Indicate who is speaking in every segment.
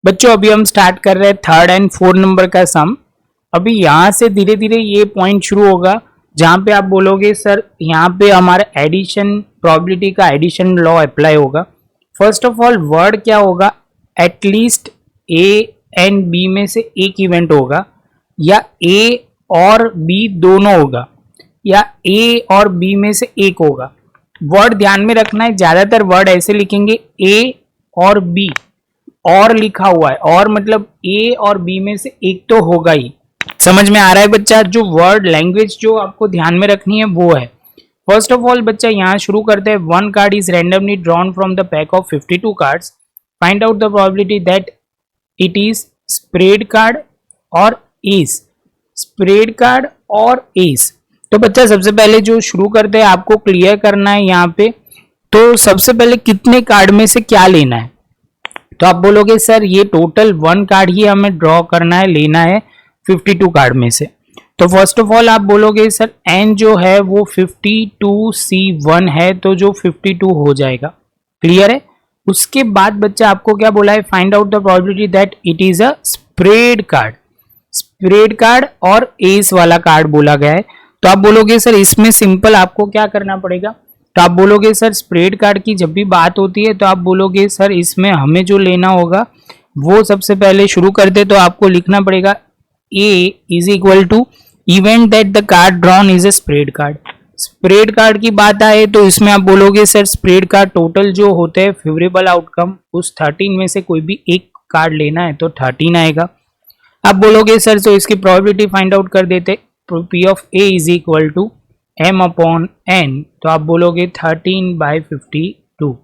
Speaker 1: बच्चों अभी हम स्टार्ट कर रहे हैं 3rd एंड 4th नंबर का सम। अभी यहाँ से धीरे धीरे ये पॉइंट शुरू होगा जहाँ पे आप बोलोगे सर यहाँ पे हमारा एडिशन प्रोबेबिलिटी का एडिशन लॉ अप्लाई होगा। फर्स्ट ऑफ ऑल वर्ड क्या होगा, एटलीस्ट ए एंड बी में से एक इवेंट होगा, या ए और बी दोनों होगा, या ए और बी में से एक होगा। वर्ड ध्यान में रखना है, ज्यादातर वर्ड ऐसे लिखेंगे ए और बी, और लिखा हुआ है, और मतलब ए और बी में से एक तो होगा ही। समझ में आ रहा है बच्चा? जो वर्ड लैंग्वेज जो आपको ध्यान में रखनी है वो है। फर्स्ट ऑफ ऑल बच्चा यहाँ शुरू करते हैं। One card is randomly drawn from the pack of 52 cards. Find out the probability that it is spread card और एस। स्प्रेड कार्ड और एस। तो बच्चा सबसे पहले जो शुरू करते हैं आपको क्लियर करना है यहाँ पे, तो सबसे पहले कितने कार्ड में से क्या लेना है। तो आप बोलोगे सर ये टोटल 1 कार्ड ही हमें ड्रॉ करना है, लेना है 52 कार्ड में से। तो फर्स्ट ऑफ ऑल आप बोलोगे सर एन जो है वो 52C1 है, तो जो 52 हो जाएगा। क्लियर है? उसके बाद बच्चा आपको क्या बोला है, find out the probability that it is a spread card. Spade card और एस वाला कार्ड बोला गया है। तो आप बोलोगे सर इसमें सिंपल आपको क्या करना पड़ेगा। तो आप बोलोगे सर स्प्रेड कार्ड की जब भी बात होती है तो आप बोलोगे सर इसमें हमें जो लेना होगा वो सबसे पहले शुरू करते तो आपको लिखना पड़ेगा A is equal to event that the card drawn is a spade card. Spade card की बात आए तो इसमें आप बोलोगे सर स्प्रेड कार्ड टोटल जो होते हैं फेवरेबल आउटकम, उस 13 में से कोई भी एक कार्ड लेना है तो 13 आएगा। आप बोलोगे सर तो इसकी प्रोबेबिलिटी फाइंड आउट कर देते, P of A is equal to m upon n। तो आप बोलोगे 13/52।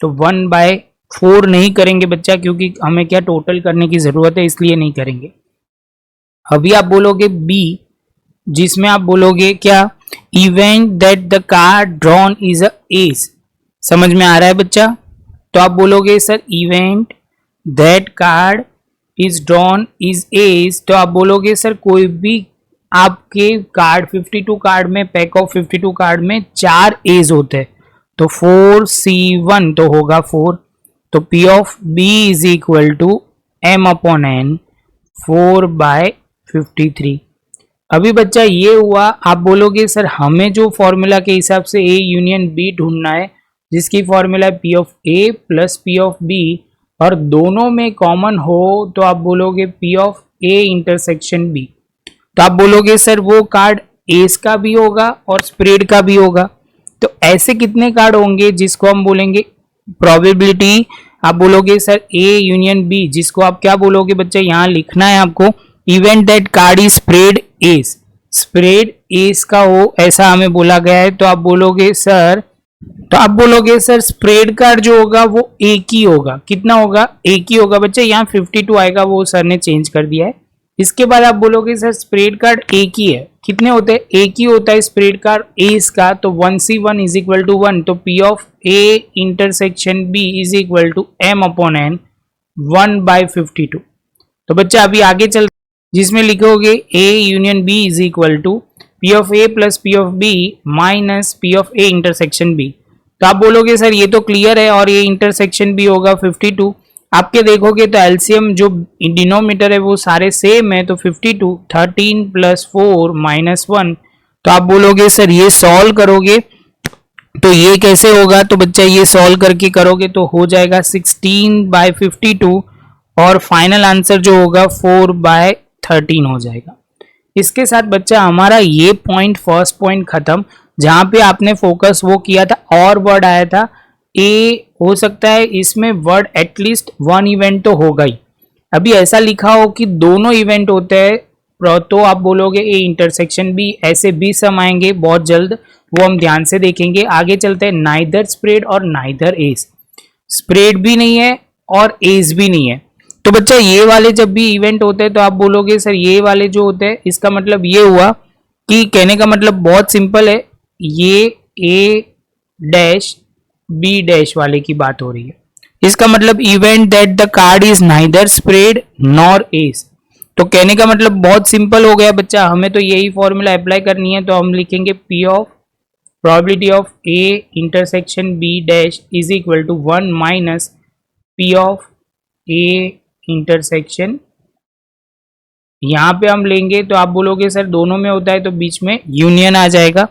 Speaker 1: तो 1/4 नहीं करेंगे बच्चा, क्योंकि हमें क्या टोटल करने की जरूरत है, इसलिए नहीं करेंगे। अभी आप बोलोगे b, जिसमें आप बोलोगे क्या, event that the card drawn is a S. समझ में आ रहा है बच्चा? तो आप बोलोगे sir event that card is drawn is S. तो आप बोलोगे सर कोई भी आपके कार्ड 52 कार्ड में, पैक ऑफ 52 कार्ड में 4 एज होते हैं, तो 4C1 तो होगा 4। तो P of B is equal to m upon n 4/53। अभी बच्चा ये हुआ, आप बोलोगे सर हमें जो फॉर्मूला के हिसाब से A यूनियन B ढूंढना है, जिसकी फॉर्मूला है P of A plus P of B, और दोनों में कॉमन हो तो आप बोलोगे P of A intersection B। तो आप बोलोगे सर वो कार्ड एस का भी होगा और स्प्रेड का भी होगा। तो ऐसे कितने कार्ड होंगे जिसको हम बोलेंगे प्रोबेबिलिटी। आप बोलोगे सर ए यूनियन बी, जिसको आप क्या बोलोगे बच्चे, यहाँ लिखना है आपको event that card is spread S. Spread S का हो ऐसा हमें बोला गया है। तो आप बोलोगे सर, तो आप बोलोगे सर स्प्रेड कार्ड जो होगा वो एक ही होगा। कितना होगा? एक ही होगा बच्चे। यहाँ 52 आएगा, वो सर ने चेंज कर दिया है। इसके बाद आप बोलोगे सर स्प्रेड कार्ड एक ही है। कितने होते हैं? एक ही होता है स्प्रेड कार्ड एस का, तो 1C1 इज इक्वल टू 1। तो P of A intersection B is equal to m upon n 1/52। तो बच्चा अभी आगे चल, जिसमें लिखोगे A union B is equal to P of A plus P of B minus P of A intersection B। तो आप बोलोगे सर ये तो क्लियर है, और ये इंटरसेक्शन B होगा 52। आपके देखोगे तो एलसीएम जो डिनोमिनेटर है वो सारे सेम है, तो 52 13 प्लस 4 माइनस 1। तो आप बोलोगे सर ये सॉल्व करोगे तो ये कैसे होगा। तो बच्चा ये सॉल्व करके करोगे तो हो जाएगा 16/52, और फाइनल आंसर जो होगा 4/13 हो जाएगा। इसके साथ बच्चा हमारा ये पॉइंट, फर्स्ट पॉइंट खत्म, जहां पे आपने फोकस वो किया था और वर्ड आया था ए। हो सकता है इसमें वर्ड एटलीस्ट 1 इवेंट तो होगा ही। अभी ऐसा लिखा हो कि दोनों इवेंट होते हैं तो आप बोलोगे ए इंटरसेक्शन बी। ऐसे भी सम आएंगे बहुत जल्द, वो हम ध्यान से देखेंगे। आगे चलते हैं, नाइदर स्प्रेड और नाइदर एस। स्प्रेड भी नहीं है और एस भी नहीं है। तो बच्चा ये वाले जब भी इवेंट होते हैं तो आप बोलोगे सर ये वाले जो होते हैं, इसका मतलब ये हुआ कि कहने का मतलब बहुत सिंपल है, ये ए डैश बी डैश वाले की बात हो रही है। इसका मतलब event that the card is neither spread nor S. तो कहने का मतलब बहुत सिंपल हो गया बच्चा, हमें तो यही फॉर्मूला अप्लाई करनी है। तो हम लिखेंगे P of probability of A intersection B dash is equal to 1 minus P of A intersection, यहाँ पे हम लेंगे तो आप बोलोगे सर दोनों में होता है तो बीच में यूनियन आ जाएगा।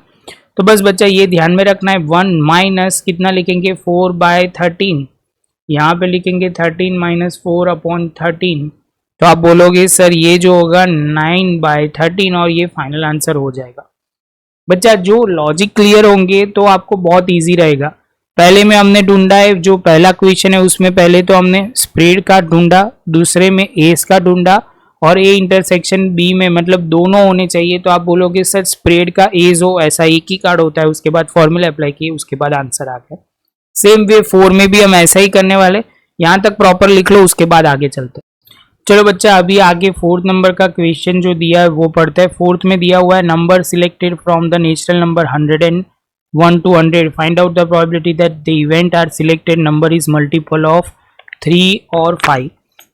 Speaker 1: तो बस बच्चा ये ध्यान में रखना है, 1 माइनस कितना लिखेंगे 4/13, यहाँ पे लिखेंगे 13 माइनस 4/13, तो आप बोलोगे सर ये जो होगा 9/13 और ये फाइनल आंसर हो जाएगा। बच्चा जो लॉजिक क्लियर होंगे तो आपको बहुत इजी रहेगा। पहले में हमने ढूंढा है, जो पहला क्वेश्चन है उसमें पहले तो हमने स्प्रेड का ढूंढा, दूसरे में एस का ढूंढा और ए इंटरसेक्शन बी में मतलब दोनों होने चाहिए। तो आप बोलोगे सर स्प्रेड का एज हो, ऐसा एक ही कार्ड होता है, उसके बाद फॉर्मूला अप्लाई किए उसके बाद आंसर आ गया। सेम वे 4 में भी हम ऐसा ही करने वाले, यहाँ तक प्रॉपर लिख लो उसके बाद आगे चलते हैं। चलो बच्चा अभी आगे 4th नंबर का क्वेश्चन जो दिया है वो पढ़ते हैं। 4th में दिया हुआ है number selected from the natural number 101 to 100, find out the probability that the event are selected number is multiple of 3 और 5,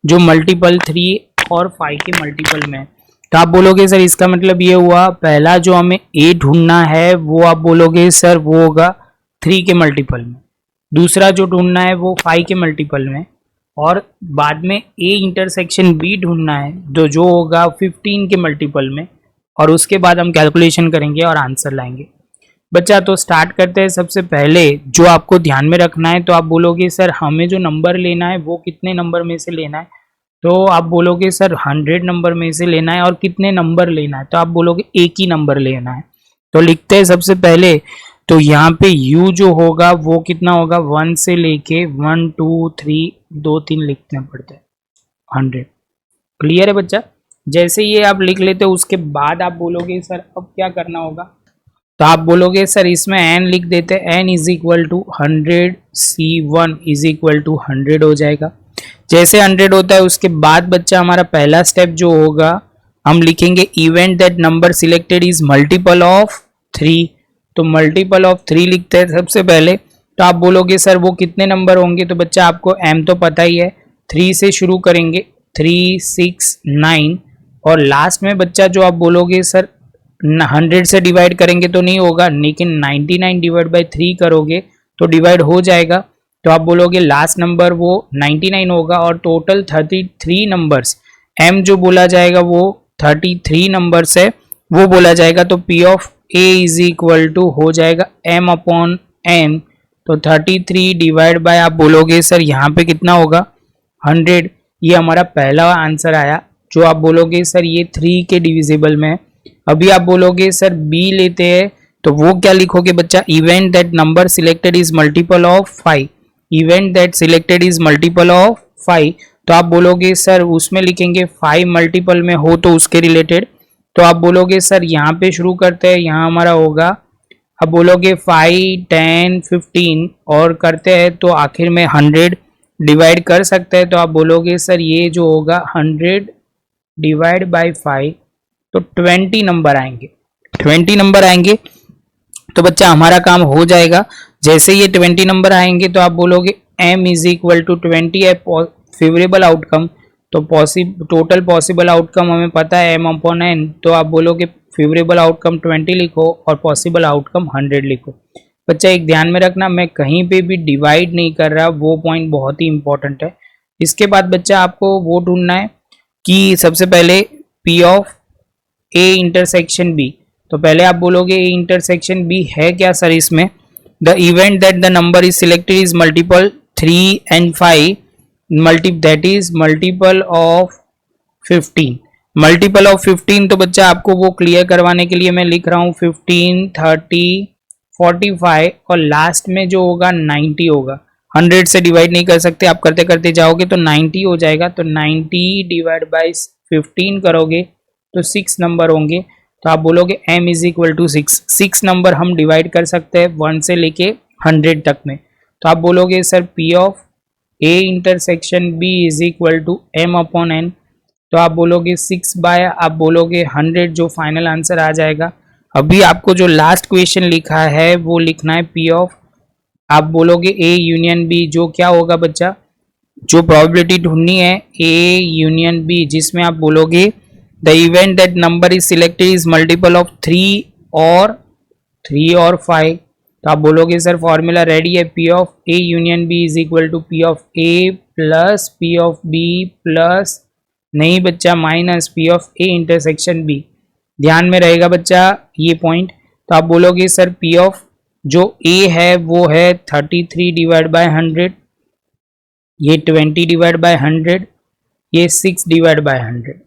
Speaker 1: जो मल्टीपल 3 और 5 के मल्टीपल में। तो आप बोलोगे सर इसका मतलब ये हुआ पहला जो हमें ए ढूंढना है वो आप बोलोगे सर वो होगा 3 के मल्टीपल में, दूसरा जो ढूंढना है वो 5 के मल्टीपल में, और बाद में ए इंटरसेक्शन बी ढूंढना है जो होगा 15 के मल्टीपल में, और उसके बाद हम कैलकुलेशन करेंगे और आंसर लाएंगे। बच्चा तो स्टार्ट करते हैं। सबसे पहले जो आपको ध्यान में रखना है, तो आप बोलोगे सर हमें जो नंबर लेना है वो कितने नंबर में से लेना है, तो आप बोलोगे सर 100 नंबर में से लेना है, और कितने नंबर लेना है, तो आप बोलोगे एक ही नंबर लेना है। तो लिखते हैं सबसे पहले, तो यहाँ पे u जो होगा वो कितना होगा 1 से लेके 1 2 3 2 3 लिखने पड़ते हैं 100। क्लियर है बच्चा? जैसे ये आप लिख लेते हो उसके बाद आप बोलोगे सर अब क्या करना होगा, तो आप बोलोगे सर इसमें n लिख देते हैं, n is equal to 100 C1 is equal to 100 हो जाएगा। जैसे 100 होता है उसके बाद बच्चा हमारा पहला स्टेप जो होगा हम लिखेंगे event that number selected is multiple of 3, तो मल्टीपल ऑफ 3 लिखते हैं सबसे पहले। तो आप बोलोगे सर वो कितने नंबर होंगे, तो बच्चा आपको m तो पता ही है, 3 से शुरू करेंगे 3 6 9, और लास्ट में बच्चा जो आप बोलोगे सर 100 से डिवाइड करेंगे तो नहीं होगा, लेकिन 99 डिवाइड बाई 3 करोगे तो डिवाइड हो जाएगा। तो आप बोलोगे लास्ट नंबर वो 99 होगा, और टोटल 33 नंबर्स, m जो बोला जाएगा वो 33 नंबर्स है वो बोला जाएगा। तो p of a is equal to हो जाएगा m अपॉन n, तो 33 डिवाइड बाय आप बोलोगे सर यहाँ पे कितना होगा 100। ये हमारा पहला आंसर आया, जो आप बोलोगे सर ये 3 के डिविजिबल में। अभी आप बोलोगे सर b लेते हैं, तो वो क्या लिखोगे बच्चा, event that number selected is multiple of 5, event that selected is multiple of 5, तो आप बोलोगे सर उसमें लिखेंगे 5 मल्टीपल में हो तो उसके रिलेटेड। तो आप बोलोगे सर यहाँ पे शुरू करते हैं, यहाँ हमारा होगा, अब बोलोगे 5 10 15 और करते हैं तो आखिर में 100 डिवाइड कर सकते हैं। तो आप बोलोगे सर ये जो होगा 100 डिवाइड बाई 5, तो 20 नंबर आएंगे, 20 नंबर आएंगे। तो बच्चा हमारा काम हो जाएगा। जैसे ये 20 नंबर आएंगे तो आप बोलोगे m इज इक्वल टू 20 है फेवरेबल आउटकम, तो टोटल पॉसिबल आउटकम हमें पता है m अपॉन n, तो आप बोलोगे फेवरेबल आउटकम 20 लिखो और पॉसिबल आउटकम 100 लिखो। बच्चा एक ध्यान में रखना, मैं कहीं पे भी डिवाइड नहीं कर रहा, वो पॉइंट बहुत ही इंपॉर्टेंट है। इसके बाद बच्चा आपको वो ढूंढना है कि सबसे पहले p of a intersection b, तो पहले आप बोलोगे a इंटरसेक्शन b है क्या सर इसमें, the event that the number is selected is multiple 3 and 5 that is multiple of 15, multiple of 15। तो बच्चा आपको वो क्लियर करवाने के लिए मैं लिख रहा हूँ 15 30 45 और लास्ट में जो होगा 90 होगा, 100 से डिवाइड नहीं कर सकते, आप करते करते जाओगे तो 90 हो जाएगा। तो 90 डिवाइड बाई 15 करोगे तो 6 नंबर होंगे, तो आप बोलोगे m इज इक्वल टू 6 नंबर हम डिवाइड कर सकते हैं 1 से लेके 100 तक में। तो आप बोलोगे sir p of a intersection b is equal to m upon n, तो आप बोलोगे 6 बाय आप बोलोगे 100, जो फाइनल आंसर आ जाएगा। अभी आपको जो लास्ट क्वेश्चन लिखा है वो लिखना है p ऑफ, आप बोलोगे a यूनियन b, जो क्या होगा बच्चा, जो प्रोबेबिलिटी ढूंढनी है a यूनियन b, जिसमें आप बोलोगे the event that number is selected is multiple of 3 और 5, तो आप बोलोगे सर फॉर्मूला रेडी है, p of a union b is equal to p of a plus P of B plus नहीं बच्चा minus P of A intersection B. ध्यान में रहेगा बच्चा ये पॉइंट। तो आप बोलोगे सर पी ऑफ जो ए है वो है 33 डिवाइड बाय 100, ये 20 डिवाइड बाय 100, ये 6 डिवाइड बाय 100।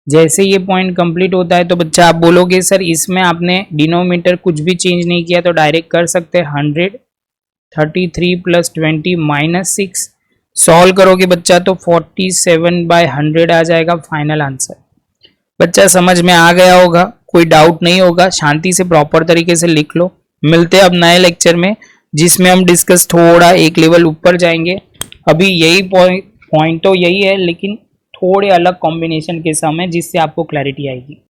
Speaker 1: जैसे ये पॉइंट कंप्लीट होता है तो बच्चा आप बोलोगे सर इसमें आपने डिनोमिनेटर कुछ भी चेंज नहीं किया तो डायरेक्ट कर सकते हैं 100, 33 प्लस 20 माइनस 6। सॉल्व करोगे बच्चा तो 47 बाय 100 आ जाएगा फाइनल आंसर। बच्चा समझ में आ गया होगा, कोई डाउट नहीं होगा, शांति से प्रॉपर तरीके से लिख लो। मिलते हैं अब नए लेक्चर में जिसमें हम डिस्कस थोड़ा एक लेवल ऊपर जाएंगे। अभी यही पॉइंट तो यही है लेकिन थोड़े अलग कॉम्बिनेशन के सम है जिससे आपको क्लैरिटी आएगी।